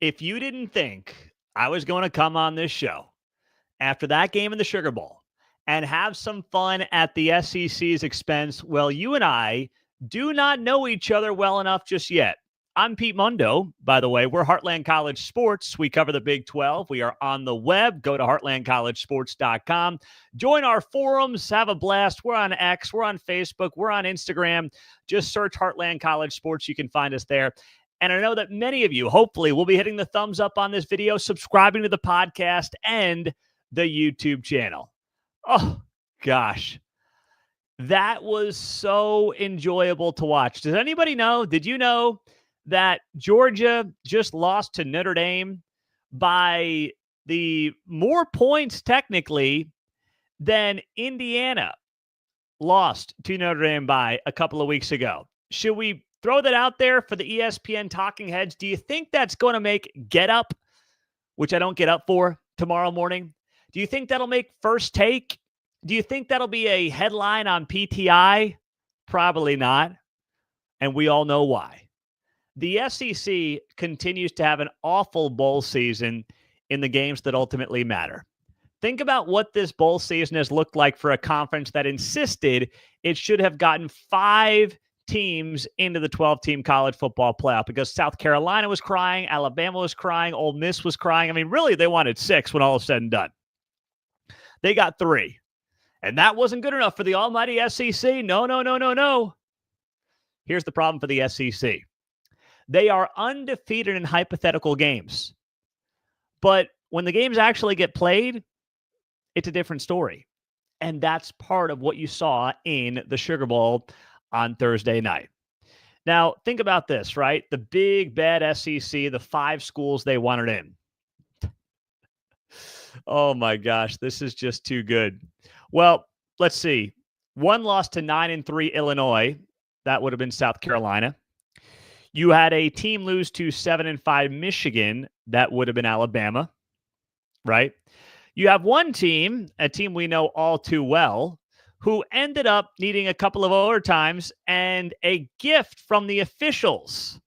If you didn't think I was going to come on this show after that game in the Sugar Bowl and have some fun at the SEC's expense, well, you and I do not know each other well enough just yet. I'm Pete Mundo, by the way. We're Heartland College Sports. We cover the Big 12. We are on the web. Go to heartlandcollegesports.com. Join our forums. Have a blast. We're on X. We're on Facebook. We're on Instagram. Just search Heartland College Sports. You can find us there. And I know that many of you, hopefully, will be hitting the thumbs up on this video, subscribing to the podcast and the YouTube channel. Oh, gosh. That was so enjoyable to watch. Does anybody know? Did you know that Georgia just lost to Notre Dame by the more points, technically, than Indiana lost to Notre Dame by a couple of weeks ago? Should we throw that out there for the ESPN talking heads? Do you think that's going to make Get Up, which I don't get up for, tomorrow morning? Do you think that'll make First Take? Do you think that'll be a headline on PTI? Probably not. And we all know why. The SEC continues to have an awful bowl season in the games that ultimately matter. Think about what this bowl season has looked like for a conference that insisted it should have gotten 5 teams into the 12-team college football playoff because South Carolina was crying, Alabama was crying, Ole Miss was crying. I mean, really, they wanted 6 when all is said and done. They got 3. And that wasn't good enough for the almighty SEC. No. Here's the problem for the SEC. They are undefeated in hypothetical games. But when the games actually get played, it's a different story. And that's part of what you saw in the Sugar Bowl on Thursday night. Now, think about this, right? The big, bad SEC, the 5 schools they wanted in. Oh, my gosh. This is just too good. Well, let's see. 1 lost to 9-3 Illinois. That would have been South Carolina. You had a team lose to 7-5 Michigan. That would have been Alabama, right? You have one team, a team we know all too well, who ended up needing a couple of overtimes and a gift from the officials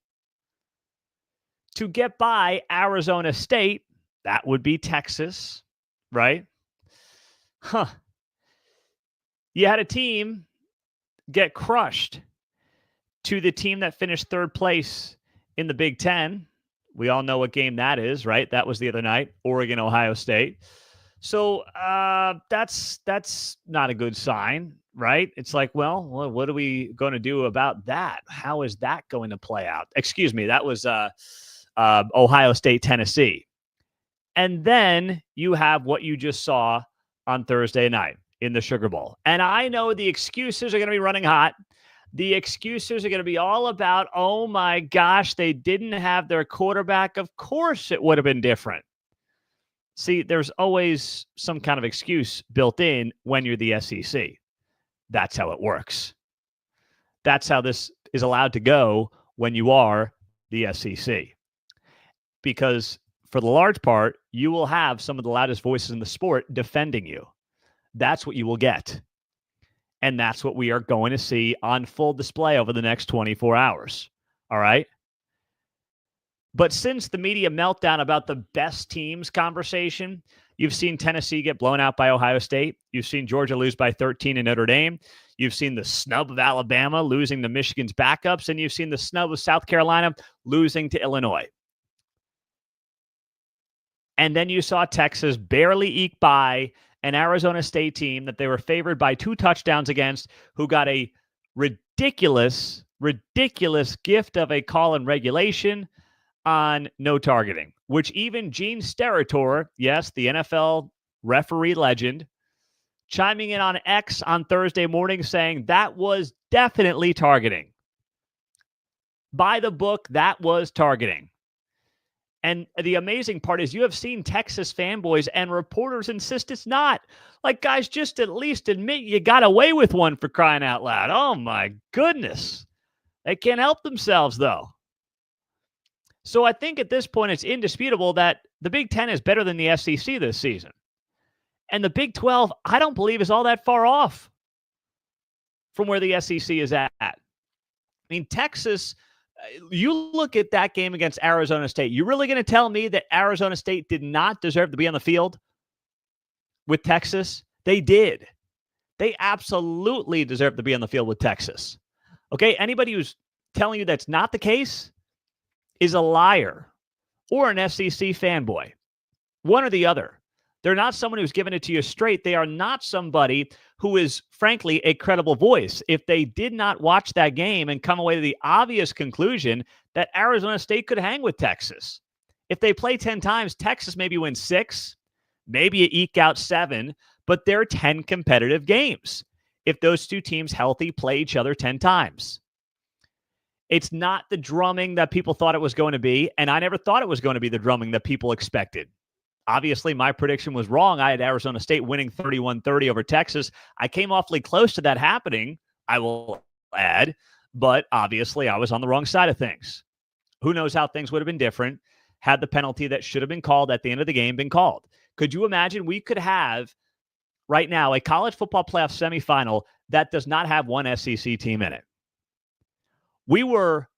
to get by Arizona State. That would be Texas, right? You had a team get crushed to the team that finished 3rd place in the Big Ten. We all know what game that is, right? That was the other night, Oregon, Ohio State. So that's not a good sign, right? It's like, well, what are we going to do about that? How is that going to play out? Excuse me, that was Ohio State, Tennessee. And then you have what you just saw on Thursday night in the Sugar Bowl. And I know the excuses are going to be running hot. The excuses are going to be all about, oh my gosh, they didn't have their quarterback. Of course it would have been different. See, there's always some kind of excuse built in when you're the SEC. That's how it works. That's how this is allowed to go when you are the SEC. Because for the large part, you will have some of the loudest voices in the sport defending you. That's what you will get. And that's what we are going to see on full display over the next 24 hours. All right? But since the media meltdown about the best teams conversation, you've seen Tennessee get blown out by Ohio State. You've seen Georgia lose by 13 in Notre Dame. You've seen the snub of Alabama losing to Michigan's backups. And you've seen the snub of South Carolina losing to Illinois. And then you saw Texas barely eke by an Arizona State team that they were favored by 2 touchdowns against, who got a ridiculous gift of a call in regulation on no targeting, which even Gene Steratore, yes, the NFL referee legend, chiming in on X on Thursday morning saying that was definitely targeting. By the book, that was targeting. And the amazing part is you have seen Texas fanboys and reporters insist it's not. Like, guys, just at least admit you got away with one, for crying out loud. Oh, my goodness. They can't help themselves, though. So I think at this point it's indisputable that the Big Ten is better than the SEC this season. And the Big 12, I don't believe, is all that far off from where the SEC is at. I mean, Texas You look at that game against Arizona State. You really going to tell me that Arizona State did not deserve to be on the field with Texas? They did. They absolutely deserve to be on the field with Texas. Okay, anybody who's telling you that's not the case is a liar or an SEC fanboy. One or the other. They're not someone who's giving it to you straight. They are not somebody who is, frankly, a credible voice. If they did not watch that game and come away to the obvious conclusion that Arizona State could hang with Texas. If they play 10 times, Texas maybe wins 6, maybe you eke out 7, but they're 10 competitive games if those two teams healthy play each other 10 times. It's not the drumming that people thought it was going to be, and I never thought it was going to be the drumming that people expected. Obviously, my prediction was wrong. I had Arizona State winning 31-30 over Texas. I came awfully close to that happening, I will add, but obviously I was on the wrong side of things. Who knows how things would have been different had the penalty that should have been called at the end of the game been called. Could you imagine we could have right now a college football playoff semifinal that does not have one SEC team in it? We were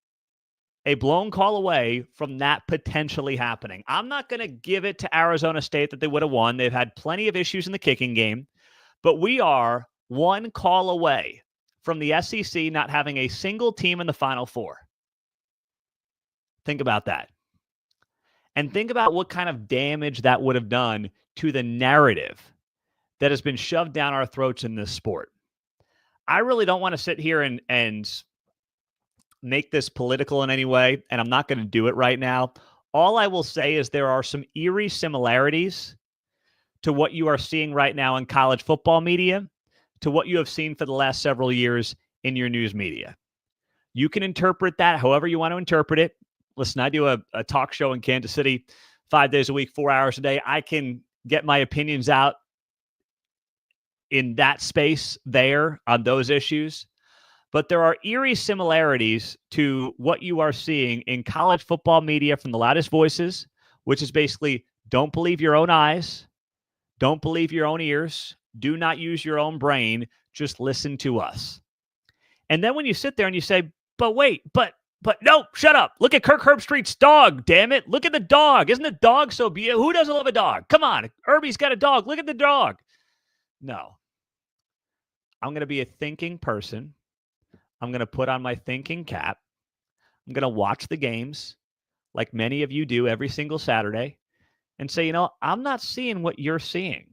a blown call away from that potentially happening. I'm not going to give it to Arizona State that they would have won. They've had plenty of issues in the kicking game, but we are one call away from the SEC not having a single team in the Final Four. Think about that. And think about what kind of damage that would have done to the narrative that has been shoved down our throats in this sport. I really don't want to sit here and make this political in any way, and I'm not going to do it right now. All I will say is there are some eerie similarities to what you are seeing right now in college football media to what you have seen for the last several years in your news media. You can interpret that however you want to interpret it. Listen, I do a talk show in Kansas City 5 days a week, 4 hours a day. I can get my opinions out in that space there on those issues. But there are eerie similarities to what you are seeing in college football media from the loudest voices, which is basically don't believe your own eyes, don't believe your own ears, do not use your own brain, just listen to us. And then when you sit there and you say, but wait, but no, shut up. Look at Kirk Herbstreit's dog, damn it. Look at the dog. Isn't the dog so beautiful? Who doesn't love a dog? Come on, Herbie's got a dog. Look at the dog. No. I'm going to be a thinking person. I'm going to put on my thinking cap. I'm going to watch the games like many of you do every single Saturday and say, you know, I'm not seeing what you're seeing.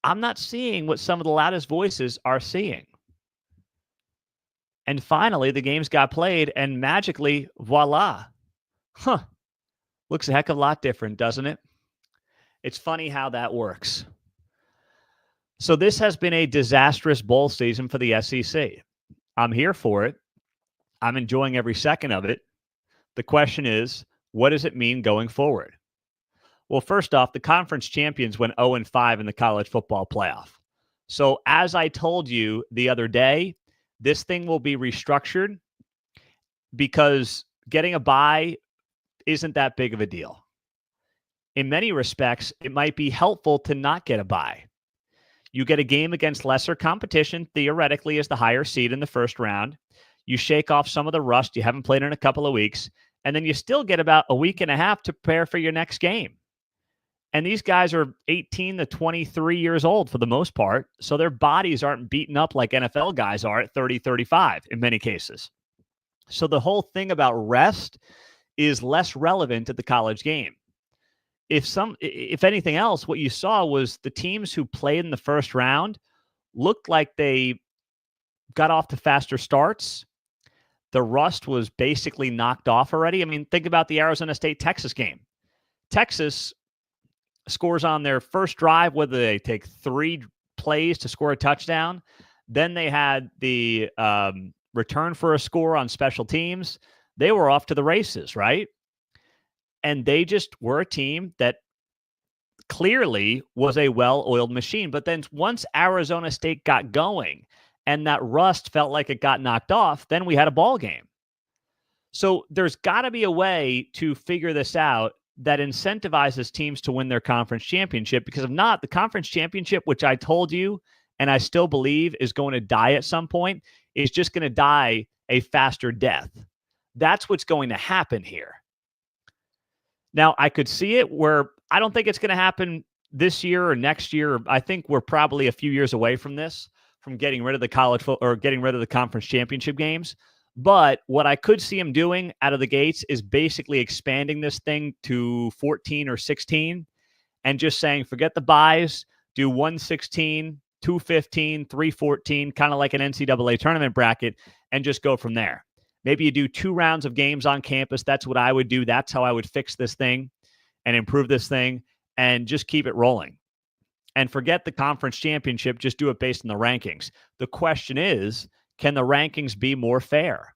I'm not seeing what some of the loudest voices are seeing. And finally, the games got played and magically, voila. Looks a heck of a lot different, doesn't it? It's funny how that works. So this has been a disastrous bowl season for the SEC. I'm here for it. I'm enjoying every second of it. The question is, what does it mean going forward? Well, first off, the conference champions went 0-5 in the college football playoff. So as I told you the other day, this thing will be restructured because getting a bye isn't that big of a deal. In many respects, it might be helpful to not get a bye. You get a game against lesser competition, theoretically, as the higher seed in the first round. You shake off some of the rust you haven't played in a couple of weeks, and then you still get about a week and a half to prepare for your next game. And these guys are 18 to 23 years old for the most part, so their bodies aren't beaten up like NFL guys are at 30, 35 in many cases. So the whole thing about rest is less relevant to the college game. If anything else, what you saw was the teams who played in the first round looked like they got off to faster starts. The rust was basically knocked off already. I mean, think about the Arizona State-Texas game. Texas scores on their first drive, whether they take 3 plays to score a touchdown. Then they had the return for a score on special teams. They were off to the races, right? And they just were a team that clearly was a well-oiled machine. But then once Arizona State got going and that rust felt like it got knocked off, then we had a ball game. So there's got to be a way to figure this out that incentivizes teams to win their conference championship, because if not, the conference championship, which I told you and I still believe is going to die at some point, is just going to die a faster death. That's what's going to happen here. Now, I could see it where I don't think it's going to happen this year or next year. I think we're probably a few years away from this, from getting rid of the college or getting rid of the conference championship games. But what I could see him doing out of the gates is basically expanding this thing to 14 or 16 and just saying, forget the buys, do 116, 215, 314, kind of like an NCAA tournament bracket, and just go from there. Maybe you do 2 rounds of games on campus. That's what I would do. That's how I would fix this thing and improve this thing and just keep it rolling. And forget the conference championship. Just do it based on the rankings. The question is, can the rankings be more fair?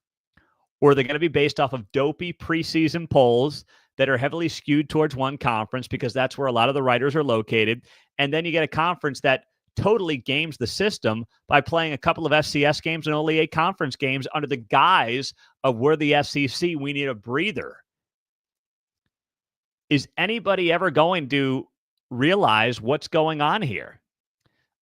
Or are they going to be based off of dopey preseason polls that are heavily skewed towards one conference because that's where a lot of the writers are located? And then you get a conference that totally games the system by playing a couple of FCS games and only 8 conference games under the guise of we're the SEC, we need a breather. Is anybody ever going to realize what's going on here?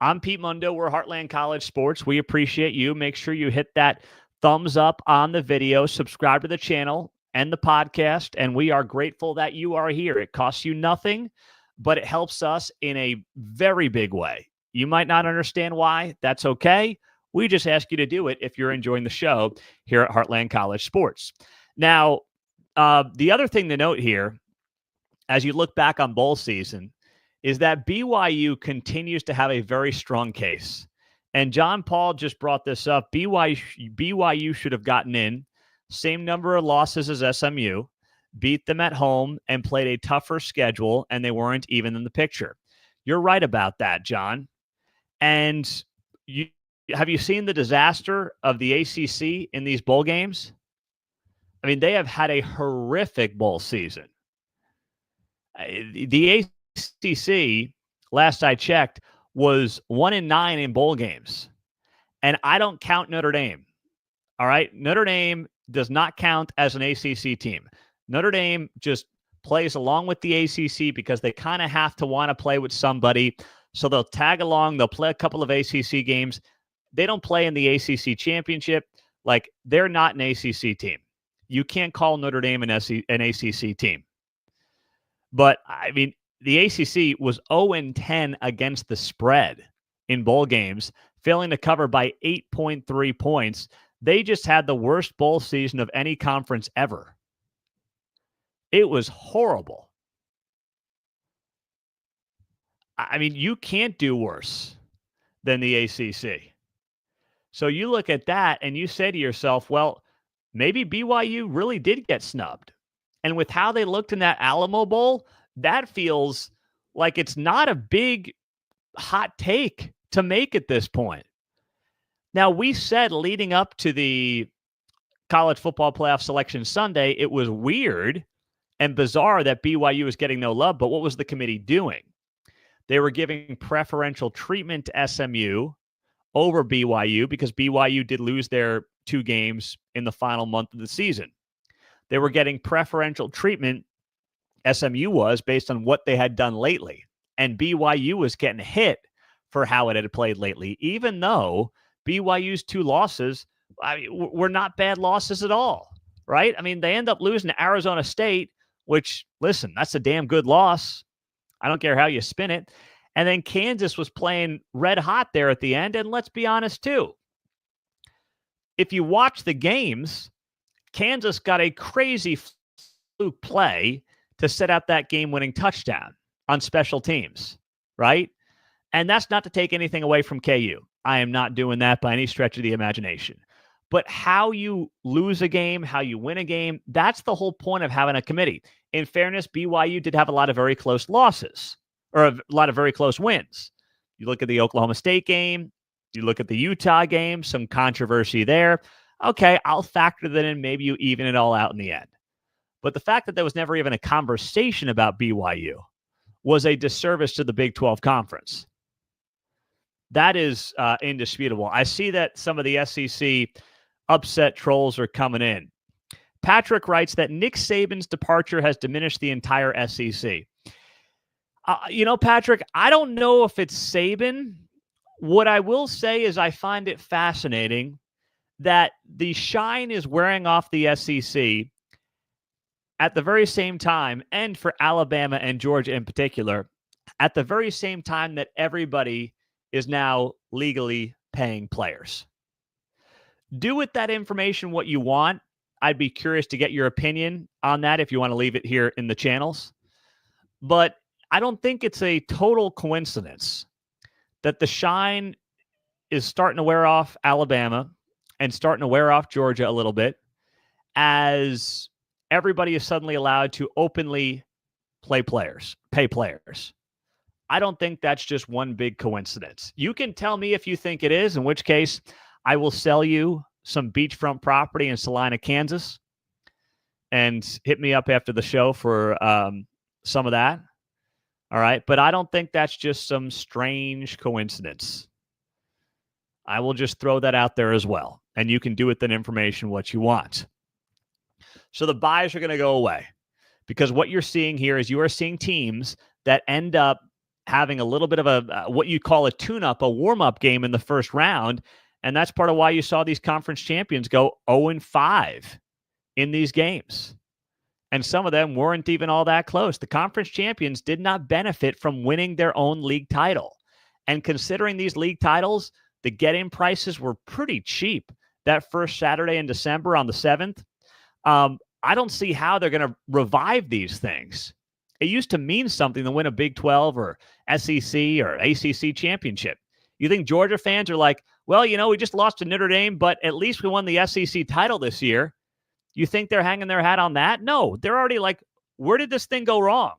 I'm Pete Mundo. We're Heartland College Sports. We appreciate you. Make sure you hit that thumbs up on the video, subscribe to the channel and the podcast, and we are grateful that you are here. It costs you nothing, but it helps us in a very big way. You might not understand why. That's okay. We just ask you to do it if you're enjoying the show here at Heartland College Sports. Now, the other thing to note here, as you look back on bowl season, is that BYU continues to have a very strong case. And John Paul just brought this up. BYU should have gotten in, same number of losses as SMU, beat them at home, and played a tougher schedule, and they weren't even in the picture. You're right about that, John. And have you seen the disaster of the ACC in these bowl games? I mean, they have had a horrific bowl season. The ACC, last I checked, was 1-9 in bowl games. And I don't count Notre Dame. All right? Notre Dame does not count as an ACC team. Notre Dame just plays along with the ACC because they kind of have to want to play with somebody. So they'll tag along. They'll play a couple of ACC games. They don't play in the ACC championship. Like, they're not an ACC team. You can't call Notre Dame an ACC team. But, I mean, the ACC was 0-10 against the spread in bowl games, failing to cover by 8.3 points. They just had the worst bowl season of any conference ever. It was horrible. I mean, you can't do worse than the ACC. So you look at that and you say to yourself, well, maybe BYU really did get snubbed. And with how they looked in that Alamo Bowl, that feels like it's not a big hot take to make at this point. Now, we said leading up to the College Football Playoff Selection Sunday, it was weird and bizarre that BYU was getting no love, but what was the committee doing? They were giving preferential treatment to SMU over BYU because BYU did lose their 2 games in the final month of the season. They were getting preferential treatment, SMU was, based on what they had done lately. And BYU was getting hit for how it had played lately, even though BYU's 2 losses were not bad losses at all, right? I mean, they end up losing to Arizona State, which, listen, that's a damn good loss. I don't care how you spin it. And then Kansas was playing red hot there at the end. And let's be honest, too. If you watch the games, Kansas got a crazy fluke play to set up that game-winning touchdown on special teams, right? And that's not to take anything away from KU. I am not doing that by any stretch of the imagination. But how you lose a game, how you win a game, that's the whole point of having a committee. In fairness, BYU did have a lot of very close losses, or a lot of very close wins. You look at the Oklahoma State game, you look at the Utah game, some controversy there. Okay, I'll factor that in. Maybe you even it all out in the end. But the fact that there was never even a conversation about BYU was a disservice to the Big 12 Conference. That is indisputable. I see that some of the SEC upset trolls are coming in. Patrick writes that Nick Saban's departure has diminished the entire SEC. Patrick, I don't know if it's Saban. What I will say is I find it fascinating that the shine is wearing off the SEC at the very same time, and for Alabama and Georgia in particular, at the very same time that everybody is now legally paying players. Do with that information what you want. I'd be curious to get your opinion on that if you want to leave it here in the channels. But I don't think it's a total coincidence that the shine is starting to wear off Alabama and starting to wear off Georgia a little bit as everybody is suddenly allowed to openly pay players. I don't think that's just one big coincidence. You can tell me if you think it is, in which case I will sell you some beachfront property in Salina, Kansas, and hit me up after the show for some of that. All right. But I don't think that's just some strange coincidence. I will just throw that out there as well. And you can do with that information what you want. So the buys are going to go away because what you're seeing here is you are seeing teams that end up having a little bit of a what you call a tune-up, a warm-up game in the first round. And that's part of why you saw these conference champions go 0-5 in these games. And some of them weren't even all that close. The conference champions did not benefit from winning their own league title. And considering these league titles, the get-in prices were pretty cheap that first Saturday in December on the 7th. I don't see how they're going to revive these things. It used to mean something to win a Big 12 or SEC or ACC championship. You think Georgia fans are like, well, we just lost to Notre Dame, but at least we won the SEC title this year. You think they're hanging their hat on that? No, they're already like, where did this thing go wrong?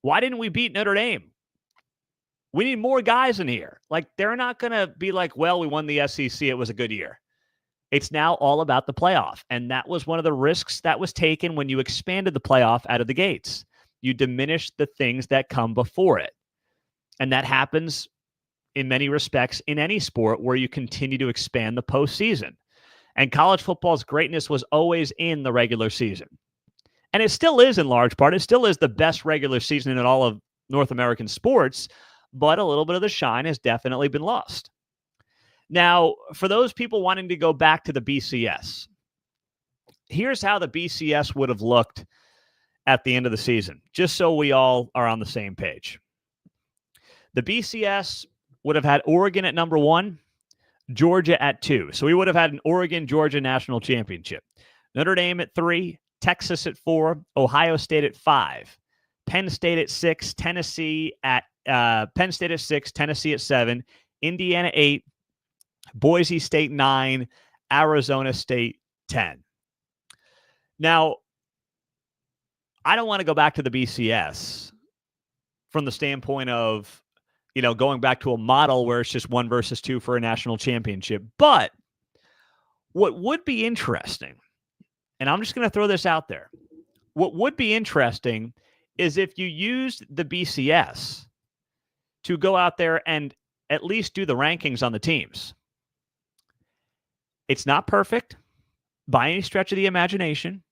Why didn't we beat Notre Dame? We need more guys in here. Like, they're not going to be like, well, we won the SEC. It was a good year. It's now all about the playoff. And that was one of the risks that was taken when you expanded the playoff out of the gates. You diminish the things that come before it. And that happens in many respects in any sport where you continue to expand the postseason. And college football's greatness was always in the regular season. And it still is in large part. It still is the best regular season in all of North American sports, but a little bit of the shine has definitely been lost. Now, for those people wanting to go back to the BCS, here's how the BCS would have looked at the end of the season, just so we all are on the same page. The BCS would have had Oregon at number 1, Georgia at 2. So we would have had an Oregon-Georgia national championship. Notre Dame at 3, Texas at 4, Ohio State at 5, Penn State at 6, Tennessee at 7, Indiana 8, Boise State 9, Arizona State 10. Now, I don't want to go back to the BCS from the standpoint of, going back to a model where it's just 1 versus 2 for a national championship. But what would be interesting, and I'm just going to throw this out there, what would be interesting is if you used the BCS to go out there and at least do the rankings on the teams. It's not perfect by any stretch of the imagination,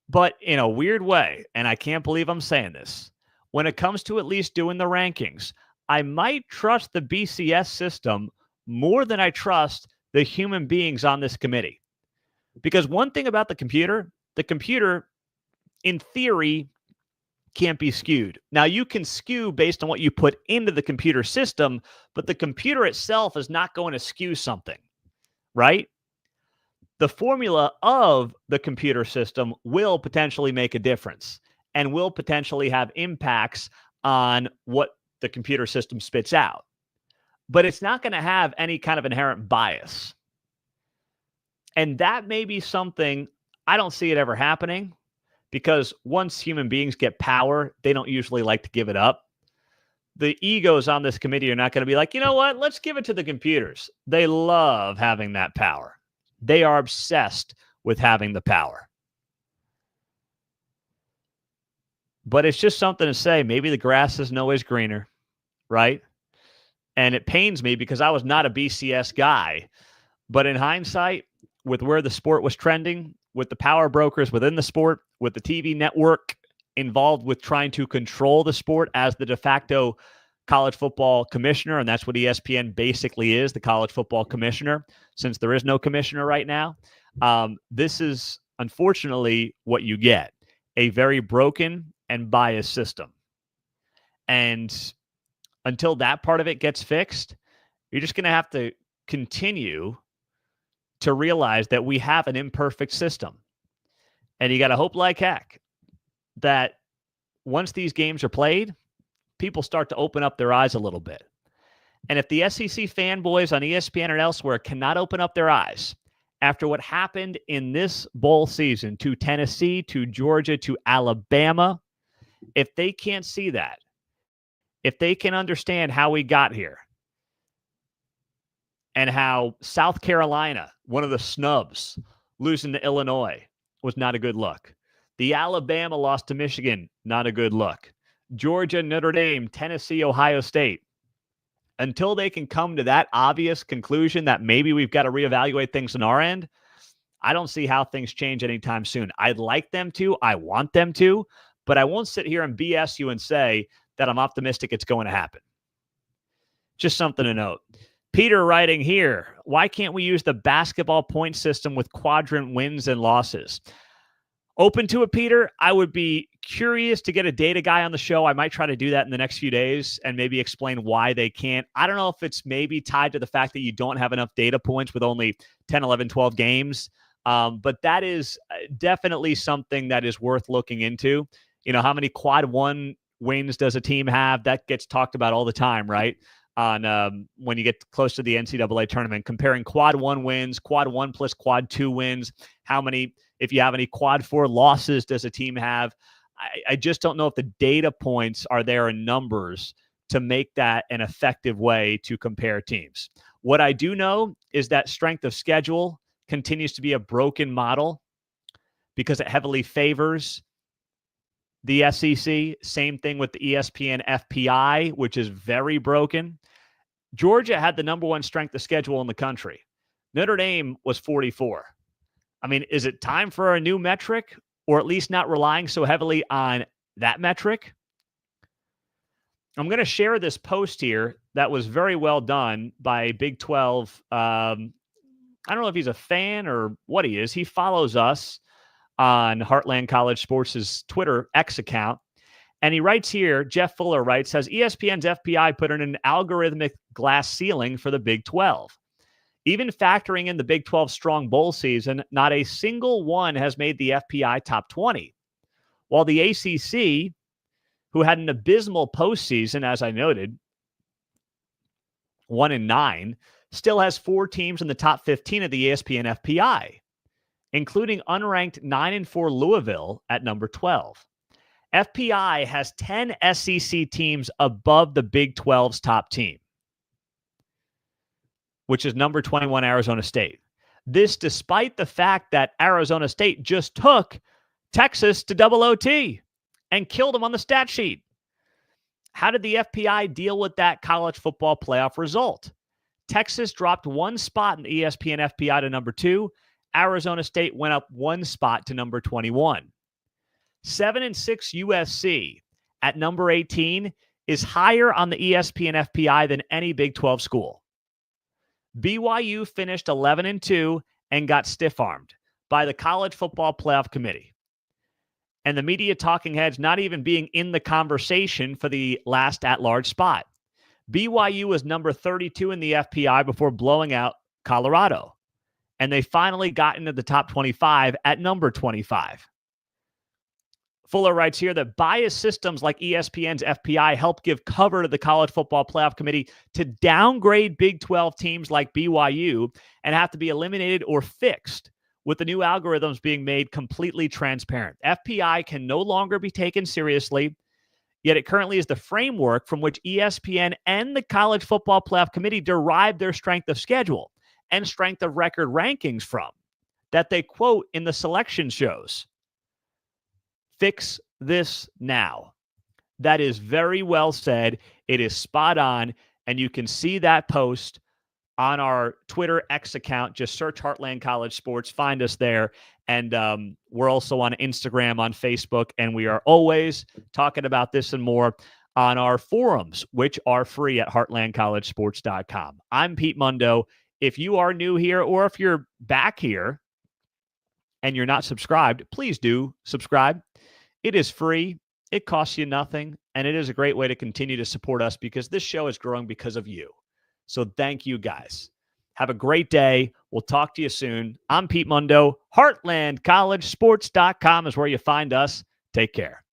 but in a weird way, and I can't believe I'm saying this, when it comes to at least doing the rankings, I might trust the BCS system more than I trust the human beings on this committee. Because one thing about the computer, in theory, can't be skewed. Now, you can skew based on what you put into the computer system, but the computer itself is not going to skew something, right? The formula of the computer system will potentially make a difference and will potentially have impacts on what the computer system spits out. But it's not going to have any kind of inherent bias. And that may be something, I don't see it ever happening, because once human beings get power, they don't usually like to give it up. The egos on this committee are not going to be like, you know what, let's give it to the computers. They love having that power. They are obsessed with having the power. But it's just something to say, maybe the grass isn't always greener, right? And it pains me because I was not a BCS guy. But in hindsight, with where the sport was trending, with the power brokers within the sport, with the TV network involved with trying to control the sport as the de facto college football commissioner, and that's what ESPN basically is, the college football commissioner, since there is no commissioner right now. This is unfortunately what you get, a very broken and biased system. And until that part of it gets fixed, you're just going to have to continue to realize that we have an imperfect system. And you got to hope like heck that once these games are played, people start to open up their eyes a little bit. And if the SEC fanboys on ESPN and elsewhere cannot open up their eyes after what happened in this bowl season to Tennessee, to Georgia, to Alabama, if they can't see that, if they can understand how we got here and how South Carolina, one of the snubs, losing to Illinois was not a good look. The Alabama loss to Michigan, not a good look. Georgia, Notre Dame, Tennessee, Ohio State. Until they can come to that obvious conclusion that maybe we've got to reevaluate things on our end, I don't see how things change anytime soon. I'd like them to. I want them to. But I won't sit here and BS you and say that I'm optimistic it's going to happen. Just something to note. Peter writing here, why can't we use the basketball point system with quadrant wins and losses? Open to it, Peter. I would be curious to get a data guy on the show. I might try to do that in the next few days and maybe explain why they can't. I don't know if it's maybe tied to the fact that you don't have enough data points with only 10, 11, 12 games. But that is definitely something that is worth looking into. You know, how many quad one wins does a team have? That gets talked about all the time, right? On when you get close to the NCAA tournament, comparing quad one wins, quad one plus quad two wins. How many, if you have any quad four losses, does a team have? I just don't know if the data points are there in numbers to make that an effective way to compare teams. What I do know is that strength of schedule continues to be a broken model because it heavily favors the SEC. Same thing with the ESPN Fpi, which is very broken. Georgia had the number one strength of schedule in the country. Notre Dame was 44. I mean, is it time for a new metric, or at least not relying so heavily on that metric? I'm going to share this post here that was very well done by Big 12. I don't know if he's a fan or what he is. He follows us on Heartland College Sports' Twitter X account. And he writes here, Jeff Fuller writes, has ESPN's Fpi put in an algorithmic glass ceiling for the Big 12? Even factoring in the Big 12 strong bowl season, not a single one has made the Fpi top 20. While the ACC, who had an abysmal postseason, as I noted, 1-9, still has 4 teams in the top 15 of the ESPN Fpi, including unranked 9-4 Louisville at number 12. FPI has 10 SEC teams above the Big 12's top team, which is number 21 Arizona State. This despite the fact that Arizona State just took Texas to double OT and killed them on the stat sheet. How did the FPI deal with that college football playoff result? Texas dropped 1 spot in the ESPN FPI to number 2. Arizona State went up 1 spot to number 21. 7-6 USC at number 18 is higher on the ESPN FPI than any Big 12 school. BYU finished 11-2 and got stiff-armed by the College Football Playoff Committee. And the media talking heads not even being in the conversation for the last at-large spot. BYU was number 32 in the FPI before blowing out Colorado. And they finally got into the top 25 at number 25. Fuller writes here that biased systems like ESPN's Fpi help give cover to the College Football Playoff Committee to downgrade Big 12 teams like BYU and have to be eliminated or fixed, with the new algorithms being made completely transparent. Fpi can no longer be taken seriously, yet it currently is the framework from which ESPN and the College Football Playoff Committee derive their strength of schedule and strength of record rankings from, that they quote in the selection shows. Fix this now. That is very well said. It is spot on. And you can see that post on our Twitter X account. Just search Heartland College Sports. Find us there. And we're also on Instagram, on Facebook. And we are always talking about this and more on our forums, which are free at heartlandcollegesports.com. I'm Pete Mundo. If you are new here or if you're back here and you're not subscribed, please do subscribe. It is free. It costs you nothing. And it is a great way to continue to support us because this show is growing because of you. So thank you guys. Have a great day. We'll talk to you soon. I'm Pete Mundo. HeartlandCollegeSports.com is where you find us. Take care.